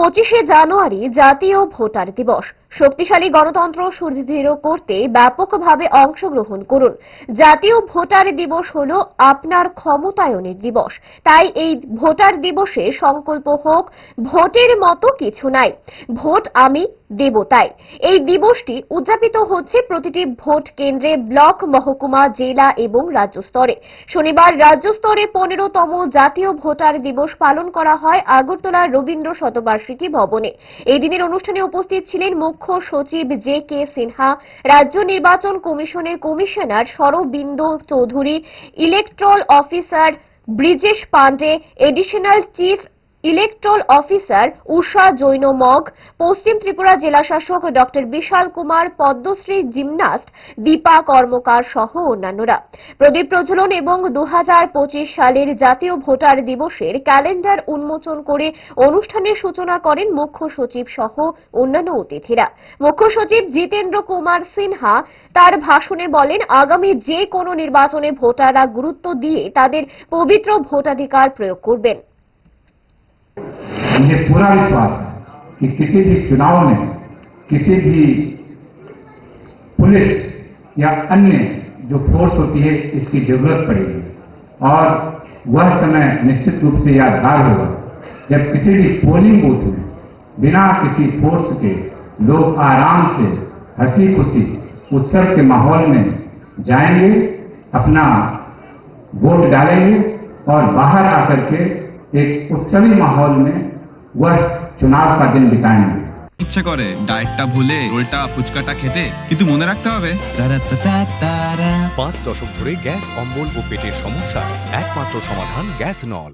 25শে জানুয়ারি জাতীয় ভোটার দিবস। শক্তিশালী গণতন্ত্র সুদৃঢ় করতে ব্যাপকভাবে অংশগ্রহণ করুন। জাতীয় ভোটার দিবস হল আপনার ক্ষমতায়নের দিবস। তাই এই ভোটার দিবসে সংকল্প হোক, ভোটের মতো কিছু নাই, ভোট আমি দেব। তাই এই দিবসটি উদযাপিত হচ্ছে প্রতিটি ভোট কেন্দ্রে, ব্লক, মহকুমা, জেলা এবং রাজ্য স্তরে। শনিবার রাজ্য স্তরে 15তম জাতীয় ভোটার দিবস পালন করা হয় আগরতলা রবীন্দ্র শতবার্ষিকী ভবনে। এই দিনের অনুষ্ঠানে উপস্থিত ছিলেন মুখ্য সচিব জে.কে. সিনহা, রাজ্য নির্বাচন কমিশনের commissioner Sharbindu Chowdhury, electoral officer Brijesh Pandey, additional chief electoral officer Usha Jain মগ, পশ্চিম ত্রিপুরা জেলা শাসক ডক্টর বিশাল কুমার, পদ্মশ্রী জিমনাস্ট দীপা কর্মকার সহ অন্যান্যরা। প্রদীপ প্রজ্বলন এবং 2025 সালের জাতীয় ভোটার দিবসের ক্যালেন্ডার উন্মোচন করে অনুষ্ঠানের সূচনা করেন মুখ্য সচিব সহ অন্যান্য অতিথিরা। মুখ্য সচিব জিতেন্দ্র কুমার সিনহা তার ভাষণে বলেন, আগামী যে কোনো নির্বাচনে ভোটাররা গুরুত্ব দিয়ে তাদের পবিত্র ভোটাধিকার প্রয়োগ করবেন। मुझे पूरा विश्वास है कि किसी भी चुनाव में किसी भी पुलिस या अन्य जो फोर्स होती है इसकी जरूरत पड़ेगी और वह समय निश्चित रूप से यादगार होगा जब किसी भी पोलिंग बूथ में बिना किसी फोर्स के लोग आराम से हंसी खुशी उत्सव के माहौल में जाएंगे, अपना वोट डालेंगे और बाहर आकर के एक उत्सवी माहौल में वह चुनाव का दिन बिताएंगे। ইচ্ছে করে ডায়েটটা ভুলে রোলটা ফুচকাটা খেতে, কিন্তু মনে রাখতে হবে 5 দশক ধরে গ্যাস অম্বল ও পেটের সমস্যা একমাত্র সমাধান গ্যাস নল।